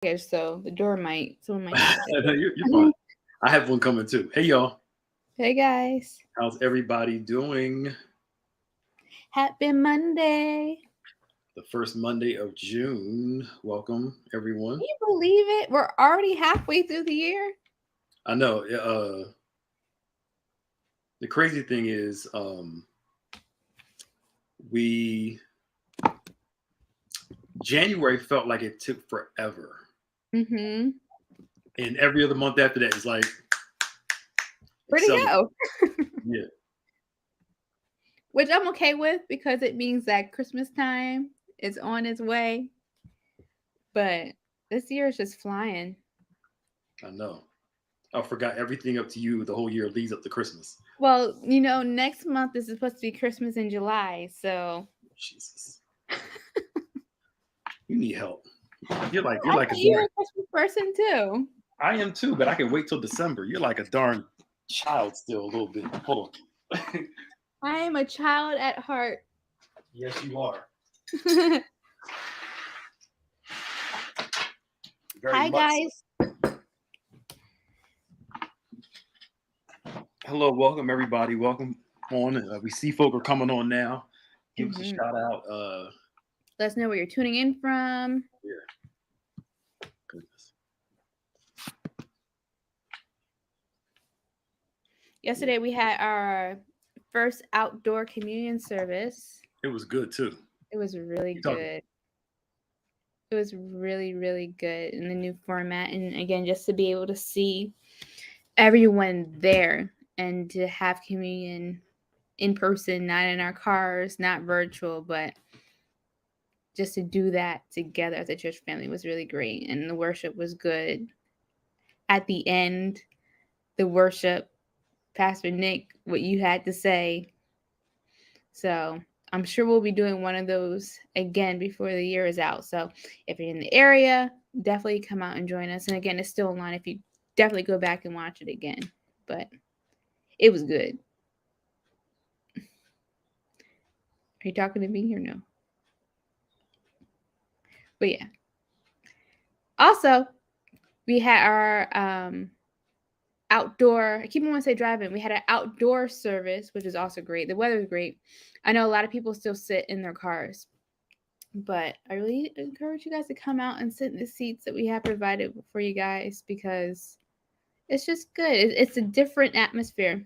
So the door someone might knock at No, you're fine. I have one coming too. Hey, y'all. Hey guys, How's everybody doing? happy Monday. The first Monday of June. Welcome, everyone. Can you believe it? We're already halfway through the year. I know. The crazy thing is, we January felt like it took forever, Mm-hmm. and every other month after that is like Where'd it accelerate. go? Yeah, Which I'm okay with because it means that Christmas time is on its way. But this year is just flying. I know. I forgot everything up to you. The whole year leads up to Christmas. Well, next month is supposed to be Christmas in July, so Jesus, you need help. You're I like a thought you were darn. a Christmas person too. I am too, but I can wait till December. You're like a darn child still a little bit. Hold on. I am a child at heart. Yes, you are. Very Hi much so. guys. Hello, welcome everybody. Welcome on. We see folk are coming on now. Give us a Hmm. shout out. Let us know where you're tuning in from. Here, goodness, yeah, Yesterday we had our first outdoor communion service. it was good too. It was really You talking? good. It was really, really good in the new format. And again, just to be able to see everyone there and to have communion in person, not in our cars, not virtual, but just to do that together as a church family was really great. And the worship was good. At the end, the worship, Pastor Nick, what you had to say. So I'm sure we'll be doing one of those again before the year is out. So if you're in the area, definitely come out and join us. And again, it's still online if you definitely go back and watch it again. But it was good. Are you talking to me or no? But yeah. Also, we had our outdoor, I keep on want to say drive-in. We had an outdoor service, which is also great. The weather is great. I know a lot of people still sit in their cars, but I really encourage you guys to come out and sit in the seats that we have provided for you guys because it's just good. It's a different atmosphere.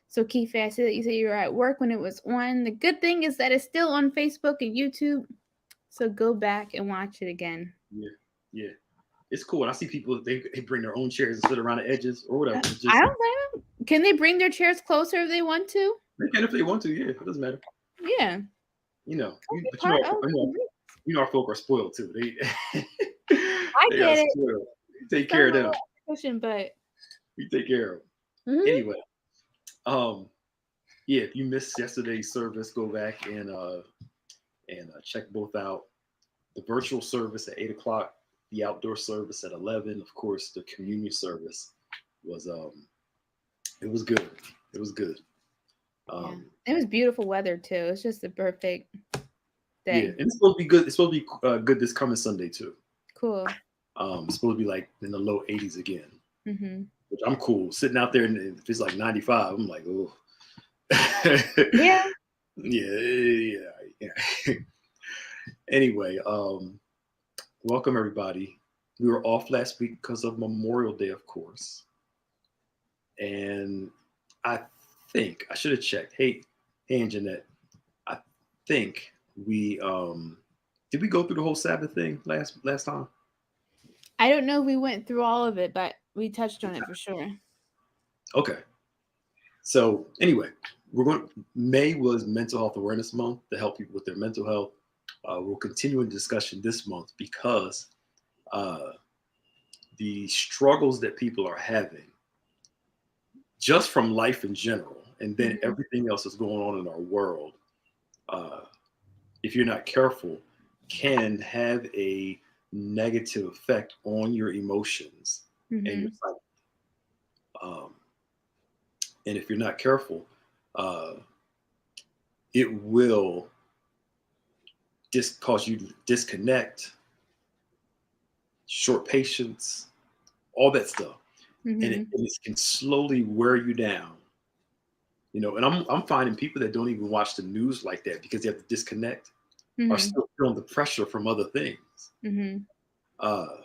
So, Keefe, I see that you said you were at work when it was on. The good thing is that it's still on Facebook and YouTube. So, go back and watch it again. Yeah, yeah. It's cool. And I see people they bring their own chairs and sit around the edges or whatever. It's I just don't blame them. Can they bring their chairs closer if they want to? they can if they want to. Yeah, it doesn't matter. Yeah. You know, Don't be but part of the group. our folk are spoiled too. They I they are get it. spoiled. We take Some care of are a them. little pushing, but We take care of them. hmm Anyway, um, yeah. If you missed yesterday's service, go back and check both out. The virtual service at 8 o'clock, the outdoor service at 11. Of course, the communion service was it was good. It was good. yeah, Um, it was beautiful weather too. It's just the perfect yeah, day. and it's supposed to be good. It's supposed to be good this coming Sunday too. Cool. It's supposed to be like in the low 80s again, Hmm. which I'm cool. Sitting out there and if it's like 95, I'm like, oh. Yeah. Yeah, yeah. Anyway, welcome everybody. We were off last week because of Memorial Day, of course, and I think I should have checked. Hey, and Jeanette, I think we did we go through the whole Sabbath thing last time? I don't know if we went through all of it, but we touched on it for sure. Okay. So anyway, we're going. May was Mental Health Awareness Month to help people with their mental health. We'll continue in discussion this month because uh, the struggles that people are having, just from life in general, and then Hmm. everything else that's going on in our world, uh, if you're not careful, can have a negative effect on your emotions and your Hmm. psyche. Um, and if you're not careful, uh, it will cause you to disconnect short patience, all that stuff. And Mm-hmm. it can slowly wear you down. And I'm finding people that don't even watch the news like that because they have to disconnect are Mm-hmm. still feeling the pressure from other things. Mm-hmm. Uh,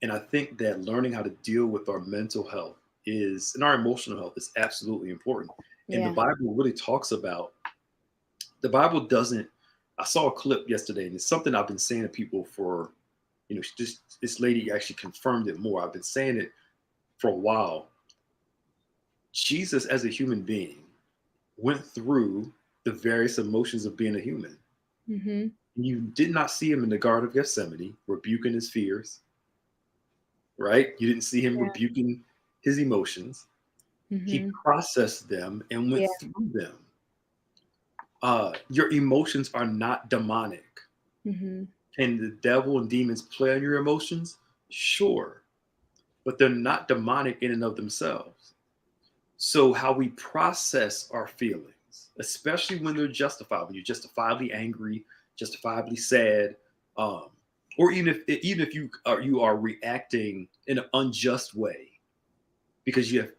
and I think that learning how to deal with our mental health and our emotional health is absolutely important. And the Yeah. Bible really talks about, the Bible doesn't, I saw a clip yesterday, and it's something I've been saying to people for, this lady actually confirmed it more. I've been saying it for a while. Jesus, as a human being, went through the various emotions of being a human. Mm-hmm. You did not see him in the Garden of Gethsemane rebuking his fears, right? You didn't see him Yeah. rebuking his emotions. He Mm-hmm. processed them and went Yeah. through them. Your emotions are not demonic. Mm-hmm. Can the devil and demons play on your emotions? Sure, but they're not demonic in and of themselves. So, how we process our feelings, especially when they're justified, when you're justifiably angry, justifiably sad, um, or even if you are reacting in an unjust way because you have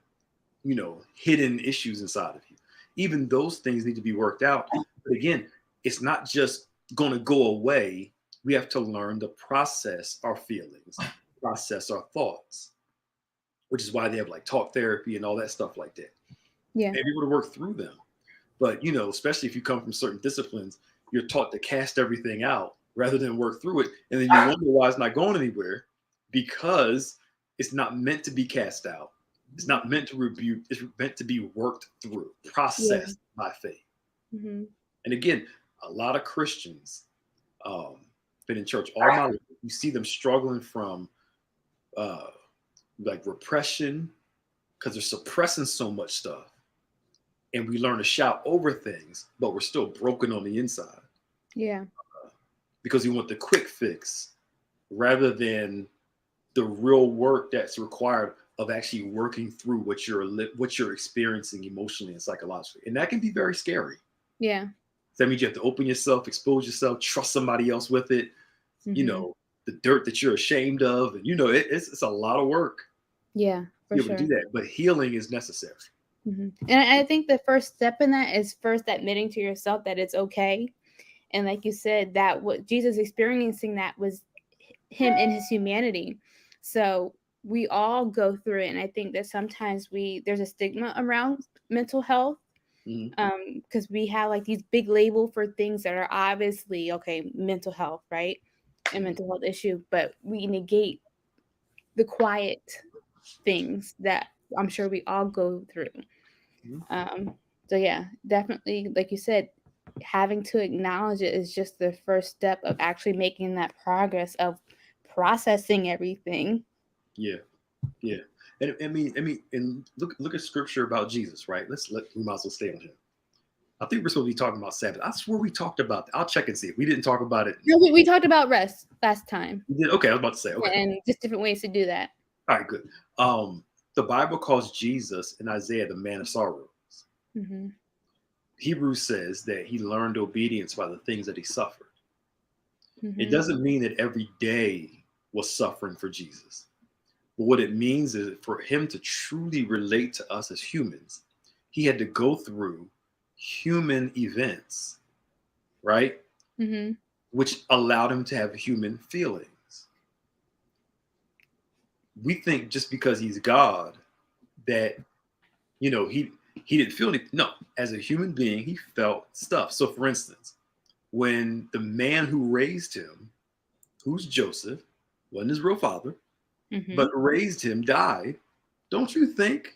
hidden issues inside of you. Even those things need to be worked out. But again, it's not just going to go away. We have to learn to process our feelings, process our thoughts, which is why they have like talk therapy and all that stuff like that. Yeah. And be able to work through them. But especially if you come from certain disciplines, you're taught to cast everything out rather than work through it. And then you wonder why it's not going anywhere because it's not meant to be cast out. It's not meant to rebuke. It's meant to be worked through, Yeah. processed by faith. Mm-hmm. And again, a lot of Christians um, been in church all my life. You see them struggling from uh, like repression because they're suppressing so much stuff. And we learn to shout over things, but we're still broken on the inside Yeah. because we want the quick fix rather than the real work that's required of actually working through what you're experiencing emotionally and psychologically. And that can be very scary. Yeah. That means you have to open yourself, expose yourself, trust somebody else with it, you Mm-hmm. know, the dirt that you're ashamed of. And, it's a lot of work Yeah, to for be able to do sure. that. But healing is necessary. Mm-hmm. And I think the first step in that is first admitting to yourself that it's okay. And like you said, that what Jesus experiencing that was him in his humanity. So we all go through it. And I think that sometimes there's a stigma around mental health Mhm. because we have like these big label for things that are obviously okay, mental health, right? And Mhm. mental health issue, but we negate the quiet things that I'm sure we all go through. Mhm. Um, so yeah, definitely, like you said, having to acknowledge it is just the first step of actually making that progress of processing everything. Yeah. Yeah. And and look at scripture about Jesus, right? We might as well stay on him. I think we're supposed to be talking about Sabbath. I swear we talked about that. I'll check and see if we didn't talk about it. No, we talked about rest last time We did. Okay, I was about to say, okay. and just different ways to do that. All right, good. The Bible calls Jesus in Isaiah the man of sorrows. Mm-hmm. Hebrews says that he learned obedience by the things that he suffered. It Mm-hmm. doesn't mean that every day was suffering for Jesus. But what it means is for him to truly relate to us as humans, he had to go through human events, right? Mm-hmm. Which allowed him to have human feelings. We think just because he's God that he didn't feel anything. No, as a human being, he felt stuff. So, for instance, when the man who raised him, who's Joseph, wasn't his real father, Mm-hmm. but raised him, died, don't you think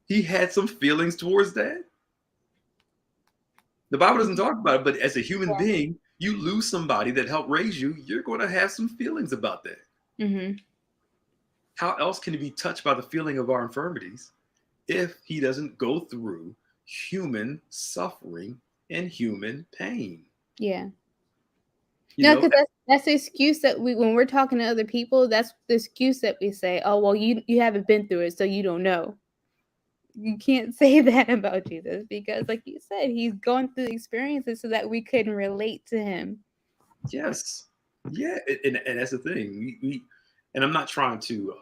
he had some feelings towards that? The Bible doesn't talk about it, but as a human being, you lose somebody that helped raise you, you're going to have some feelings about that. Mm-hmm. How else can he be touched by the feeling of our infirmities if he doesn't go through human suffering and human pain? Yeah. You No, know, because that's the excuse that when we're talking to other people, that's the excuse that we say, oh well, you haven't been through it, so you don't know. You can't say that about Jesus because, like you said, he's going through experiences so that we can relate to him. yes, yeah, and that's the thing. And I'm not trying to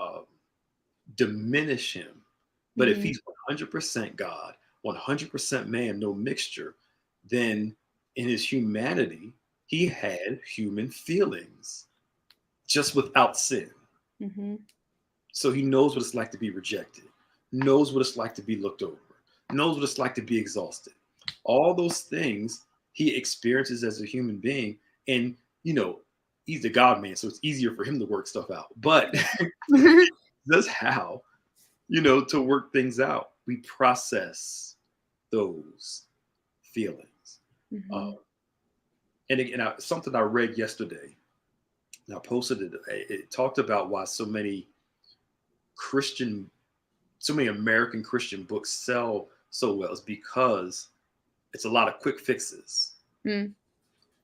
diminish him, but if Mm-hmm. he's 100% God, 100% man, no mixture, then in his humanity, he had human feelings just without sin. Mm-hmm. So he knows what it's like to be rejected, knows what it's like to be looked over, knows what it's like to be exhausted. All those things he experiences as a human being. And, you know, he's the God man, so it's easier for him to work stuff out. But that's how, to work things out. We process those feelings. Uh, Mm-hmm. and again, something I read yesterday, and I posted it. It talked about why Christian, so many American Christian books sell so well is because it's a lot of quick fixes. Mm.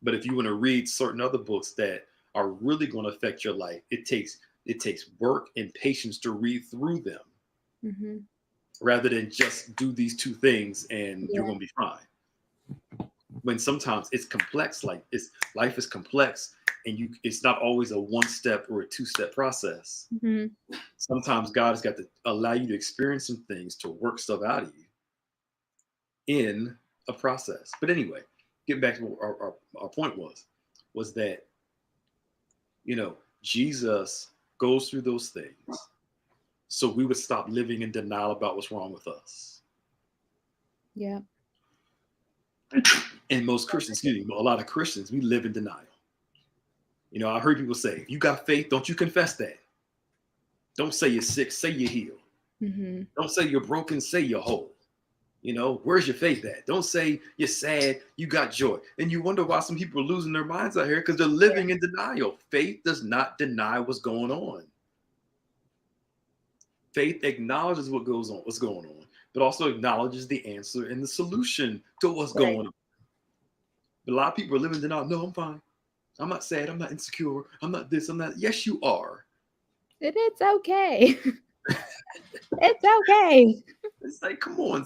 But if you want to read certain other books that are really going to affect your life, it takes work and patience to read through them, Mm-hmm. rather than just do these two things and you're Yeah. going to be fine. When sometimes it's complex, like life is complex, and it's not always a one step or a two-step process. Mm-hmm. Sometimes God has got to allow you to experience some things to work stuff out of you in a process. But anyway, getting back to what our point was that, Jesus goes through those things so we would stop living in denial about what's wrong with us. Yeah. And most Christians, excuse me, a lot of Christians, we live in denial. I heard people say, if you got faith, don't you confess that. Don't say you're sick, say you're healed. Mm-hmm. Don't say you're broken, say you're whole. Where's your faith at? Don't say you're sad, you got joy. And you wonder why some people are losing their minds out here, because they're living in denial. Faith does not deny what's going on. Faith acknowledges what's going on, but also acknowledges the answer and the solution to what's Right. going on. But a lot of people are living in denial. No, I'm fine. I'm not sad. I'm not insecure. I'm not this. I'm not. Yes, you are. It's okay. It's okay. It's like, come on, Yeah.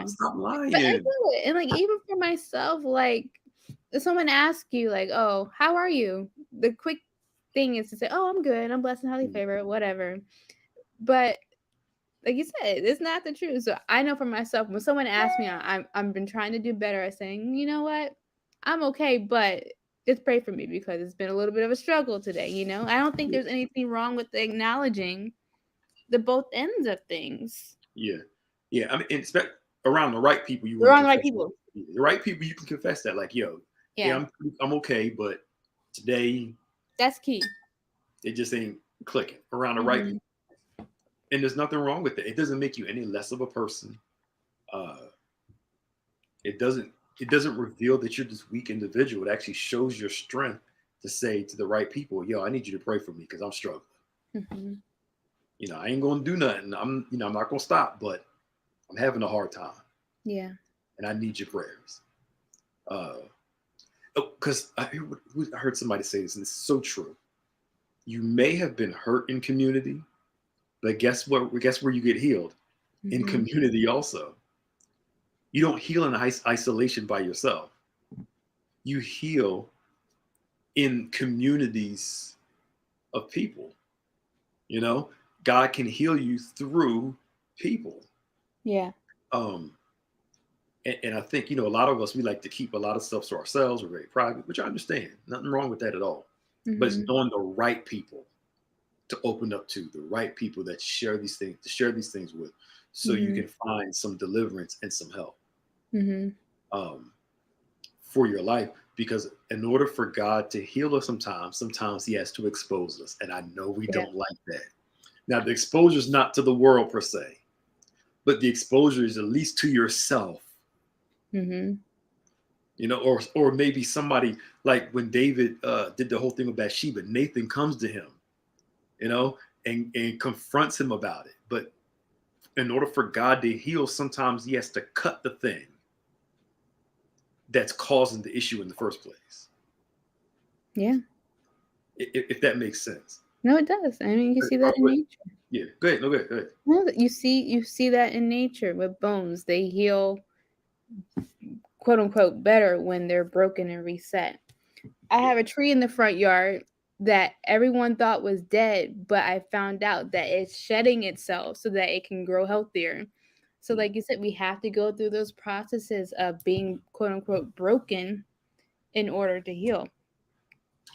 stop But I lying. do it. And like even for myself, like if someone asks you, like, oh, how are you? The quick thing is to say, oh, I'm good. I'm blessed and highly favored, whatever. But like you said, it's not the truth. So I know for myself, when someone asks me, I've been trying to do better at saying, you know what, I'm okay, but just pray for me because it's been a little bit of a struggle today. I don't think Yeah, there's anything wrong with acknowledging the both ends of things. yeah, yeah. I mean, expect around the right people, you We're want to on the right confess. people. The right people, you can confess that. Like, yo, yeah, Yeah, I'm okay, but today that's key. it just ain't clicking around the right Mm-hmm. people. And there's nothing wrong with it. It doesn't make you any less of a person. Uh, it doesn't reveal that you're this weak individual. It actually shows your strength to say to the right people, yo, I need you to pray for me because I'm struggling. Mm-hmm. I ain't gonna do nothing. I'm not gonna stop, but I'm having a hard time, Yeah. and I need your prayers. Because I heard somebody say this, and it's so true. You may have been hurt in community, but guess what? Guess where you get healed? In Mm-hmm. community also. You don't heal in isolation by yourself. You heal in communities of people. God can heal you through people. Yeah. Um, and I think, a lot of us, we like to keep a lot of stuff to ourselves. We're very private, which I understand. Nothing wrong with that at all. But it's Mm-hmm. knowing the right people to open up to, the right people that share these things with, so you Mm-hmm. can find some deliverance and some help Mm-hmm. um, for your life. Because in order for God to heal us sometimes he has to expose us. And I know we Yeah. don't like that. Now, the exposure is not to the world per se, but the exposure is at least to yourself. Mm-hmm. Or maybe somebody, like when David did the whole thing with Bathsheba, Nathan comes to him, and confronts him about it. But in order for God to heal, sometimes he has to cut the thing that's causing the issue in the first place. Yeah. If that makes sense. No, it does. I mean, you can see that in nature. Yeah, go ahead. No, go ahead. Go ahead. No, you see that in nature with bones. They heal, quote unquote, better when they're broken and reset. I Yeah. have a tree in the front yard. that everyone thought was dead, but I found out that it's shedding itself so that it can grow healthier. So, Mm. like you said, we have to go through those processes of being quote unquote broken in order to heal.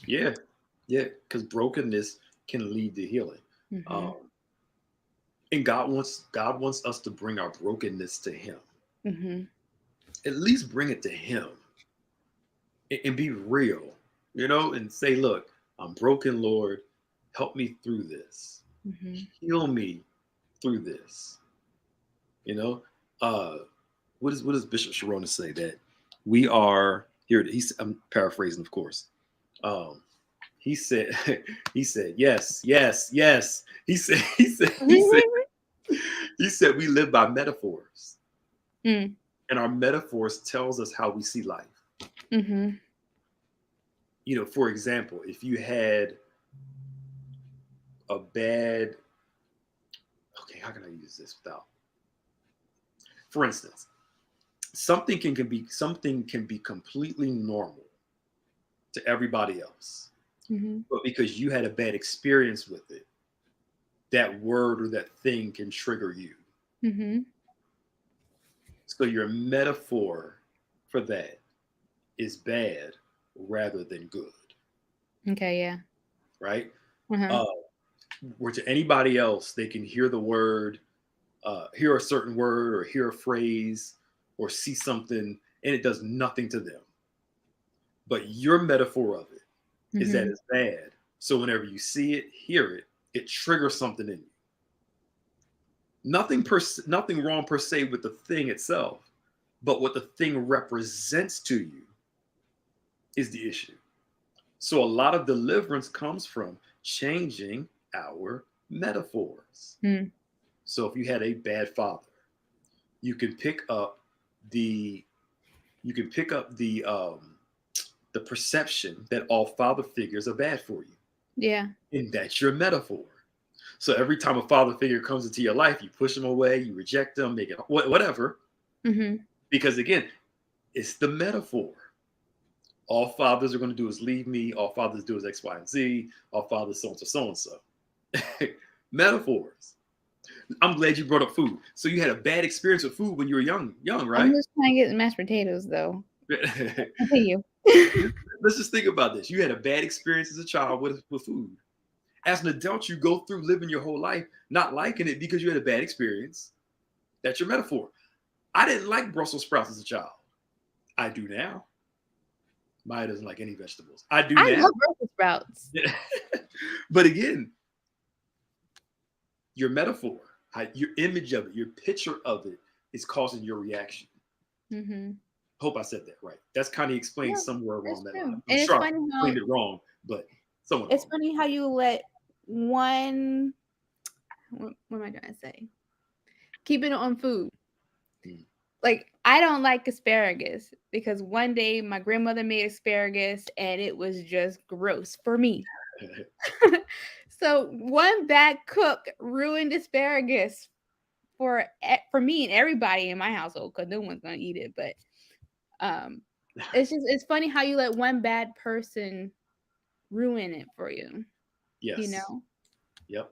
Yeah, yeah, because brokenness can lead to healing. Mm-hmm. Um, and God wants us to bring our brokenness to Him. Mm-hmm. At least bring it to Him and be real, and say, "Look, I'm broken, Lord. Help me through this. Mm-hmm. Heal me through this." You know, uh, what does Bishop Sharona say that we are here? I'm paraphrasing, of course. Um, he said, he said, yes, yes, yes. He said, we live by metaphors, Mm. and our metaphors tells us how we see life. Mm-hmm. For example, if you had a bad, okay, how can I use this without? For instance, something can be completely normal to everybody else, Mm-hmm. but because you had a bad experience with it, that word or that thing can trigger you. Mm-hmm. So your metaphor for that is bad rather than good, Okay, yeah. right? Uh-huh. Uh, where to anybody else, they can hear the word, hear a certain word, or hear a phrase, or see something, and it does nothing to them. But your metaphor of it is that Mm-hmm. it's bad. So whenever you see it, hear it, it triggers something in you. Nothing wrong per se with the thing itself, but what the thing represents to you is the issue. So a lot of deliverance comes from changing our metaphors. Mm. So if you had a bad father, you can pick up the you can pick up the perception that all father figures are bad for you, Yeah. and that's your metaphor. So every time a father figure comes into your life, you push them away, you reject them, make it whatever, Mm-hmm. because again, it's the metaphor. All fathers are going to do is leave me. All fathers do is X, Y, and Z. All fathers so and so, so and so. Metaphors. I'm glad you brought up food. So you had a bad experience with food when you were young, I'm right? just trying to get the mashed potatoes though. Let's Continue. just think about this. You had a bad experience as a child with food. As an adult, you go through living your whole life not liking it because you had a bad experience. That's your metaphor. I didn't like Brussels sprouts as a child. I do now. Maya doesn't like any vegetables. I do I now. love Brussels sprouts. But again, your metaphor, your image of it, your picture of it is causing your reaction. Mm-hmm. Hope I said that right. That's kind of explained Yeah, somewhere that's along that true. line. I'm And it's sure I funny how explained it wrong, but somewhat it's along. funny how you let one what am I trying to say? Keep it on food. Mm. Like I don't like asparagus because one day my grandmother made asparagus and it was just gross for me. So one bad cook ruined asparagus for me and everybody in my household because no one's gonna eat it. But um, it's funny how you let one bad person ruin it for you. You Yes. know. Yep.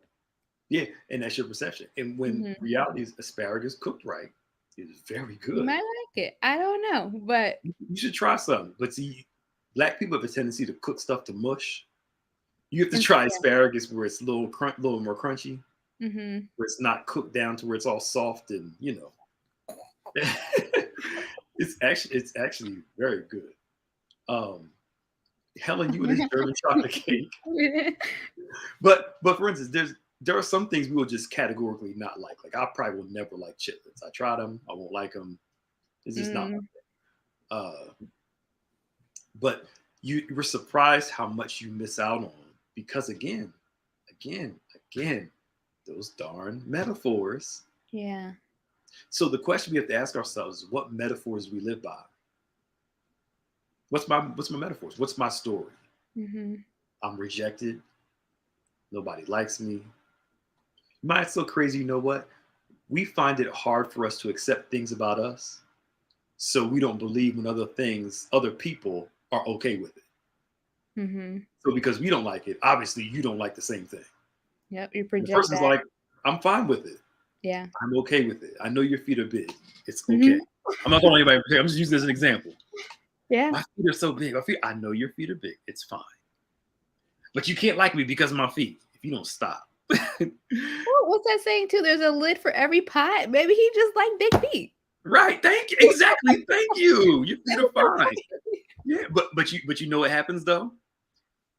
Yeah, and that's your perception. And when Hmm. reality is asparagus cooked right is very You good. might like it. I don't know, but You should try something. But see, black people have a tendency to cook stuff to mush. You have to and try yeah. asparagus where it's a little more crunchy, Hmm. where it's not cooked down to where it's all soft and it's actually very good. Um, Helen, you and this German chocolate cake. But for instance, there are some things we will just categorically not like. Like I probably will never like chitlins. I tried them, I won't like them. It's just not. Mm, Uh, but you were surprised how much you miss out on because again, again, those darn metaphors. yeah. So the question we have to ask ourselves is what metaphors we live by. What's my metaphors? What's my story? Hmm. I'm rejected. Nobody likes me. Mine's so crazy. You know what? We find it hard for us to accept things about us, so we don't believe when other people are okay with it. Hmm. So because we don't like it, obviously you don't like the same thing. Yep. You And the project person's that. like, I'm fine with it. Yeah. I'm okay with it. I know your feet are big. It's okay. Hmm. I'm not calling anybody. I'm just using this as an example. Yeah. My feet are so big. I know your feet are big. It's fine. But you can't like me because of my feet if you don't stop. Well, what's that saying too? There's a lid for every pot. Maybe he just like big feet. Right. Thank you. Exactly. Thank you. Your feet are fine. Maybe Yeah. But you know what happens though?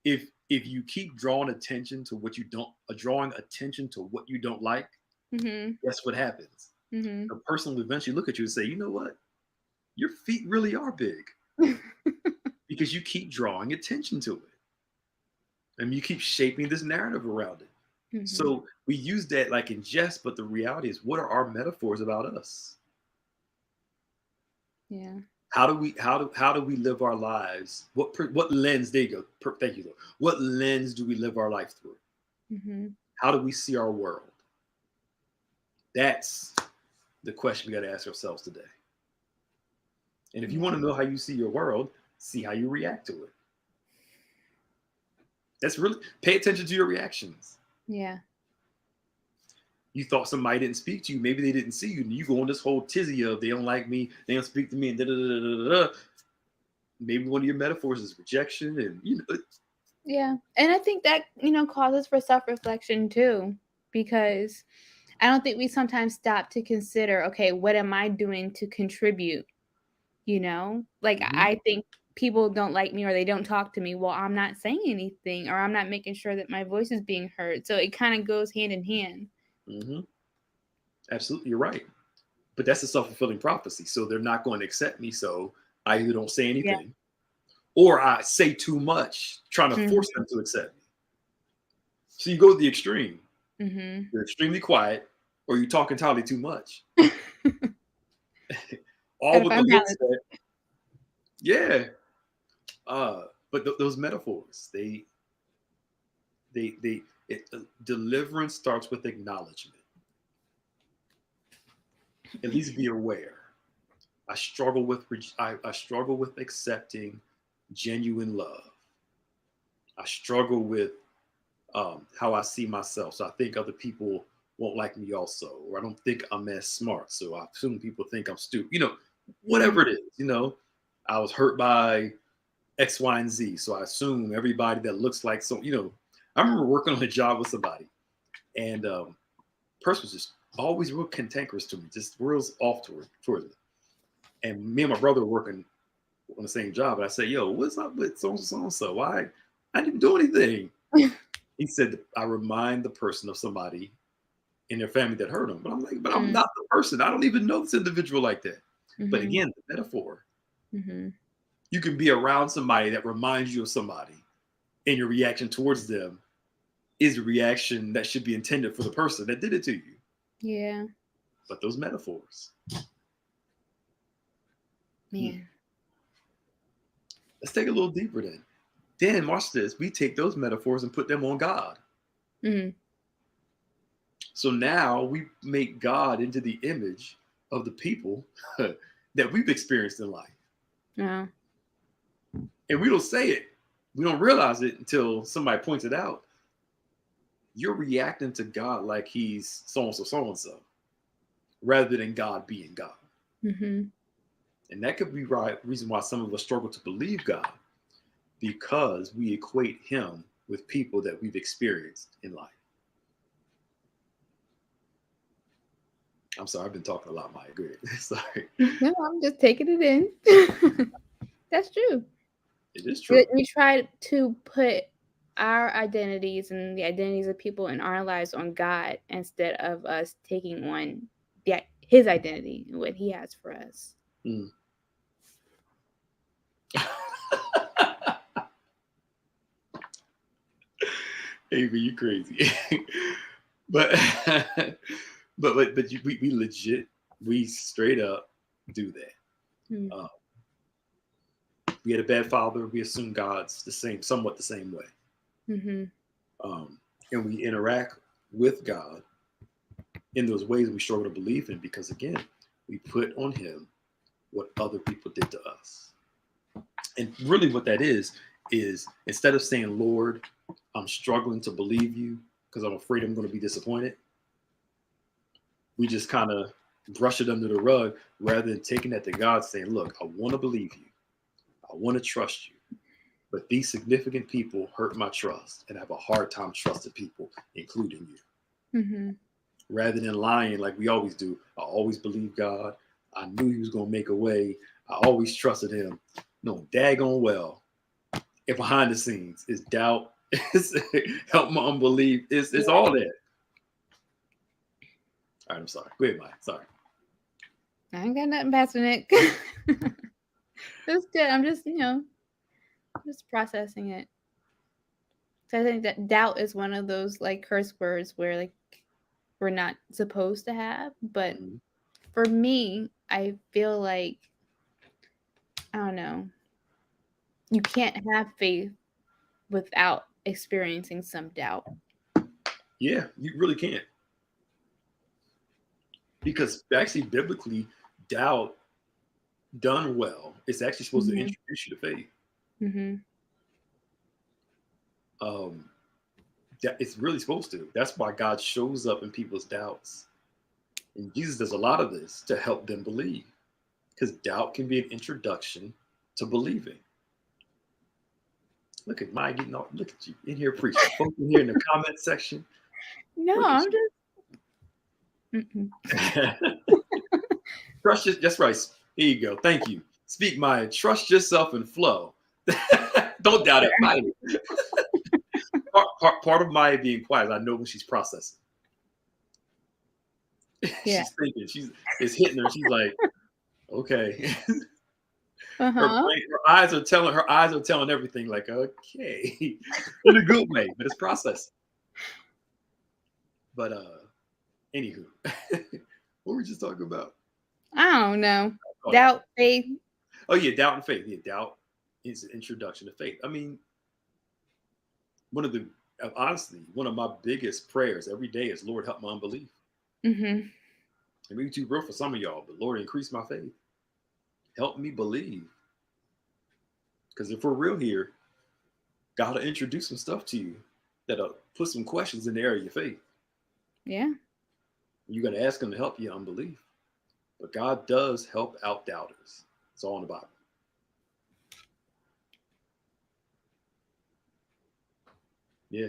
If you keep drawing attention to what you don't drawing attention to what you don't like, Mhm. guess what happens? Mhm. The person will eventually look at you and say, you know what? Your feet really are big because you keep drawing attention to it. And you keep shaping this narrative around it. Mhm. So we use that like in jest, but the reality is, what are our metaphors about us? Yeah. How do we live our lives? What lens? There you go. Thank you, Lord. What lens do we live our life through? Mhm. How do we see our world? That's the question we got to ask ourselves today. And if you Yeah. want to know how you see your world, see how you react to it. That's really pay attention to your reactions. Yeah. You thought somebody didn't speak to you, maybe they didn't see you, and you go on this whole tizzy of they don't like me, they don't speak to me, and da da da da da. Maybe one of your metaphors is rejection, and Yeah. And I think that, causes for self-reflection too, because I don't think we sometimes stop to consider, okay, what am I doing to contribute? Like Mhm, I think people don't like me or they don't talk to me. Well, I'm not saying anything or I'm not making sure that my voice is being heard. So it kind of goes hand in hand. mhm. Absolutely, you're right. But that's a self-fulfilling prophecy. So they're not going to accept me. So I either don't say Yeah. anything, or I say too much, trying to force Mhm. them to accept me. So you go to the extreme. Mhm. You're extremely quiet, or you talk entirely too much. All Gotta with the find hope balance. that, yeah. But those metaphors, deliverance starts with acknowledgement. At least be aware. I struggle with accepting genuine love. I struggle with how I see myself. So I think other people won't like me also, or I don't think I'm as smart. So I assume people think I'm stupid. Mhm. Whatever it is. I was hurt by X, Y, and Z. So I assume everybody that looks like I remember working on a job with somebody, and person was just always real cantankerous to me, just real off towards me. And me and my brother were working on the same job, and I said, "Yo, what's up with so and so? Why I didn't do anything?" He said, "I remind the person of somebody in their family that hurt them." But I'm like, "But I'm Mm. not the person. I don't even know this individual like that." But Mhm. again, the metaphor. Mhm. You can be around somebody that reminds you of somebody, and your reaction towards them is a reaction that should be intended for the person that did it to you. Yeah. But those metaphors. Hmm. Man. Let's take a little deeper then. Then watch this. We take those metaphors and put them on God. Mhm. So now we make God into the image of the people that we've experienced in life. Uh, And we don't say it. We don't realize it until somebody points it out. You're reacting to God like he's so and so, rather than God being God. mhm. And that could be reason why some of us struggle to believe God, because we equate him with people that we've experienced in life. I'm sorry, I've been talking a lot, Maya. Good. Sorry. No, I'm just taking it in. That's true. It is We true. we try to put our identities and the identities of people in our lives on God instead of us taking on his identity and what he has for us. Mm. Amy, you crazy. but we legit, we straight up do that. Mm. Uh, we had a bad father. We assume God's somewhat the same way, Mhm. um, and we interact with God in those ways we struggle to believe in, because again, we put on him what other people did to us. And really what that is is instead of saying, Lord, I'm struggling to believe you because I'm afraid I'm going to be disappointed, we just kind of brush it under the rug rather than taking that to God saying, look, I want to believe you. I want to trust you. But these significant people hurt my trust, and I have a hard time trusting people, including you. Mm-hmm. Rather than lying like we always do, I always believed God. I knew he was going to make a way. I always trusted him. No, daggone well. And behind the scenes is doubt, it's help my unbelief. It's all that. All right, I'm sorry. Go ahead, Mike. Sorry. I ain't got nothing, Pastor Nick. That's good. I'm just, just processing it. So I think that doubt is one of those like curse words where like we're not supposed to have. But Mm-hmm. for me, I feel like, I don't know, you can't have faith without experiencing some doubt. Yeah, you really can't. Because actually, biblically, doubt done well, it's actually supposed to Mm-hmm. introduce you to faith. Mm-hmm. Um, that it's really supposed to. That's why God shows up in people's doubts. And Jesus does a lot of this to help them believe. Because doubt can be an introduction to believing. Look at Maya getting off. Look at you in here preaching. Folks in here in the comment section. No, Look I'm at just. Mm-mm. you. Trust your, that's right. Here you go. Thank you. Speak, Maya. Trust yourself and flow. Don't doubt it, Maya. Part of Maya being quiet is I know when she's processing. Yeah. She's thinking. It's hitting her. She's like, okay. Uh-huh. Her eyes are telling everything. Like, okay, in a good way, but it's processing. But anywho, what were we just talking about? I don't know. Oh, Doubt, faith. oh yeah, doubt and faith. Yeah, doubt is an introduction to faith. I mean, honestly, one of my biggest prayers every day is, Lord, help my unbelief. Mm-hmm. It may be too real for some of y'all, but Lord, increase my faith. Help me believe. Because if we're real here, God will introduce some stuff to you that'll put some questions in the area of your faith. Yeah. You got to ask him to help your unbelief. But God does help out doubters. It's all in the Bible. Yeah.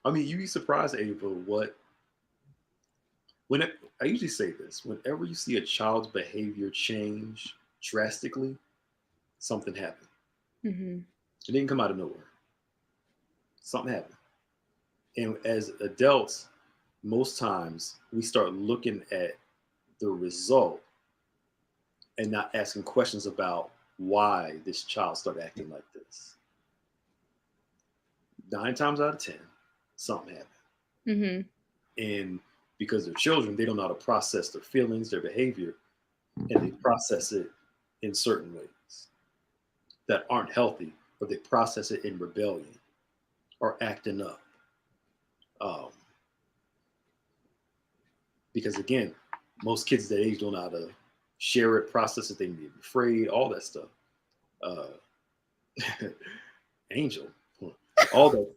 I mean, you'd be surprised, Ava, I usually say this, whenever you see a child's behavior change drastically, something happened. Mm-hmm. It didn't come out of nowhere. Something happened. And as adults, most times we start looking at the result and not asking questions about why this child started acting like this. 9 times out of 10, something happened. Mm-hmm. And because they're children, they don't know how to process their feelings, their behavior, and they process it in certain ways that aren't healthy, or they process it in rebellion or acting up. Because again, most kids that age don't know how to share it, process it, they may be afraid, all that stuff. Angel, all that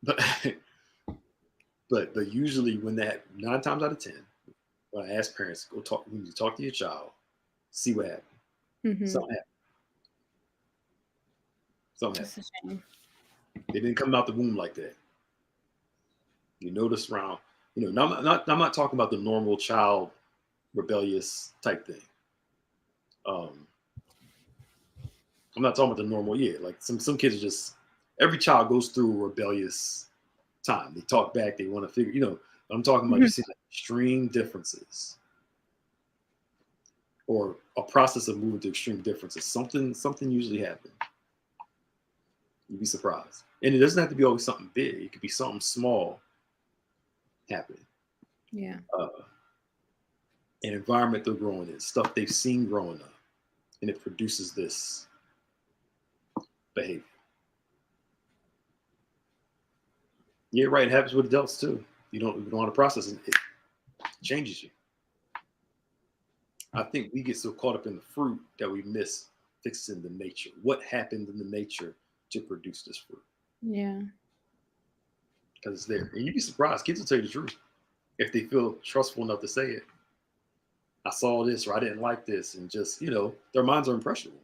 stuff. But usually when that 9 times out of 10, when I ask parents, go talk, you need to talk to your child, see what happened. Mm-hmm. Something happened. Something That's happened. a shame. They didn't come out the womb like that. You notice around, I'm not talking about the normal child rebellious type thing. I'm not talking about the normal, like some kids are just, every child goes through a rebellious time. They talk back, they want to figure, I'm talking about, Mm-hmm. you see like extreme differences or a process of moving to extreme differences. Something usually happens. You'd be surprised. And it doesn't have to be always something big. It could be something small happening. Yeah. An environment they're growing in, stuff they've seen growing up, and it produces this behavior. Yeah, right. It happens with adults too. You don't want to process it. It changes you. I think we get so caught up in the fruit that we miss fixing the nature. What happened in the nature to produce this fruit Yeah. because it's there. And you'd be surprised. Kids will tell you the truth if they feel trustful enough to say it. I saw this or I didn't like this, and just their minds are impressionable.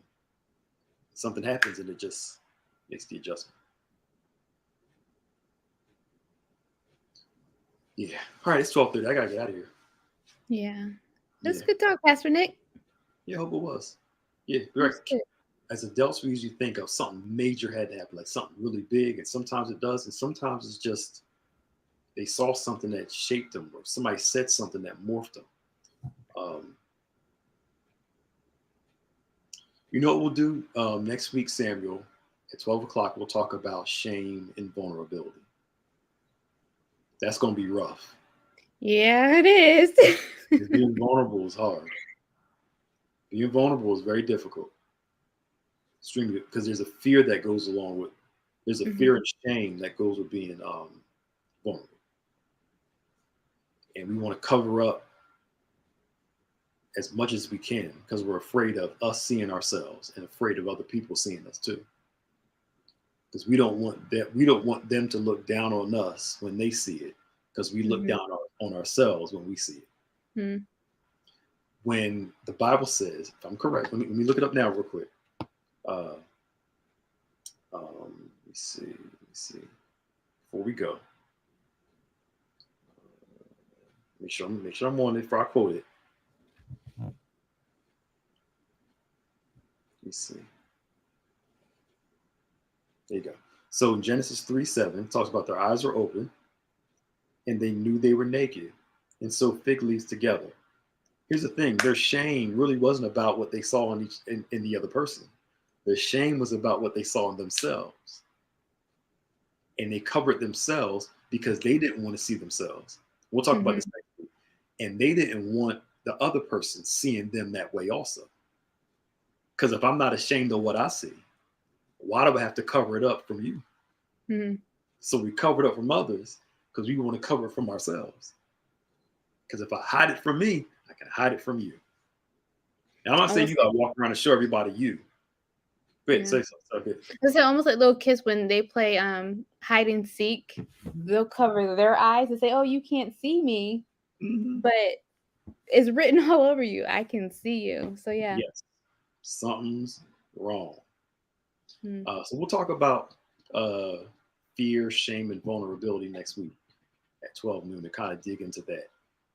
Something happens and it just makes the adjustment. Yeah. All right, it's 12:30. I gotta get out of here. Yeah. That's Yeah. good talk, Pastor Nick. Yeah, I hope it was. Yeah, you're That's right. good. As adults, we usually think of something major had to happen, like something really big, and sometimes it does, and sometimes it's just they saw something that shaped them, or somebody said something that morphed them. Um, you know what we'll do next week, Samuel? At 12 o'clock, we'll talk about shame and vulnerability. That's going to be rough. Yeah, it is. Because being vulnerable is hard. Being vulnerable is very difficult. Extremely, because there's a fear that goes along with. There's a Mhm. fear and shame that goes with being vulnerable, and we want to cover up as much as we can because we're afraid of us seeing ourselves and afraid of other people seeing us too. Because we don't want them to look down on us when they see it, because we look Mhm. down on ourselves when we see it. Mhm. When the Bible says, if I'm correct, let me look it up now real quick. Uh, let me see. Before we go, make sure I'm on it before I quote it. Let me see. There you go. So in Genesis 3:7, it talks about their eyes were open and they knew they were naked and sewed fig leaves together. Here's the thing: their shame really wasn't about what they saw in the other person. Their shame was about what they saw in themselves, and they covered themselves because they didn't want to see themselves. We'll talk about Mhm. this next week. And they didn't want the other person seeing them that way also. Because if I'm not ashamed of what I see, why do I have to cover it up from you? Mhm. So we cover it up from others because we want to cover it from ourselves. Because if I hide it from me, I can hide it from you. Now, I'm not saying you Almost got like, to walk around and show everybody you. Go ahead, yeah. say something. It's almost like little kids when they play hide and seek. They'll cover their eyes and say, "Oh, you can't see me," Mm-hmm. but it's written all over you. I can see you. So yeah. Yes, something's wrong. Mm. So we'll talk about uh, fear, shame, and vulnerability next week at 12 noon to kind of dig into that,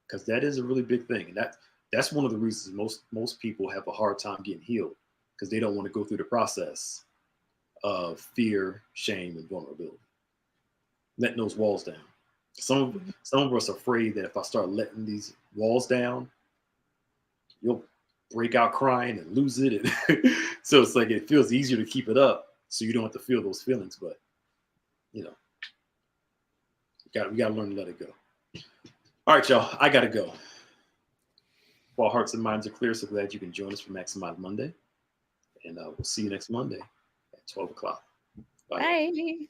because that is a really big thing, and that's one of the reasons most people have a hard time getting healed, because they don't want to go through the process of fear, shame, and vulnerability, letting those walls down. Some of us are afraid that if I start letting these walls down, you'll break out crying and lose it, and so it's like it feels easier to keep it up so you don't have to feel those feelings, but you know we got to learn to let it go. All right, y'all, I gotta go. While hearts and minds are clear, so glad you can join us for Maximize Monday. And we'll see you next Monday at 12 o'clock. Bye, y'all. Bye.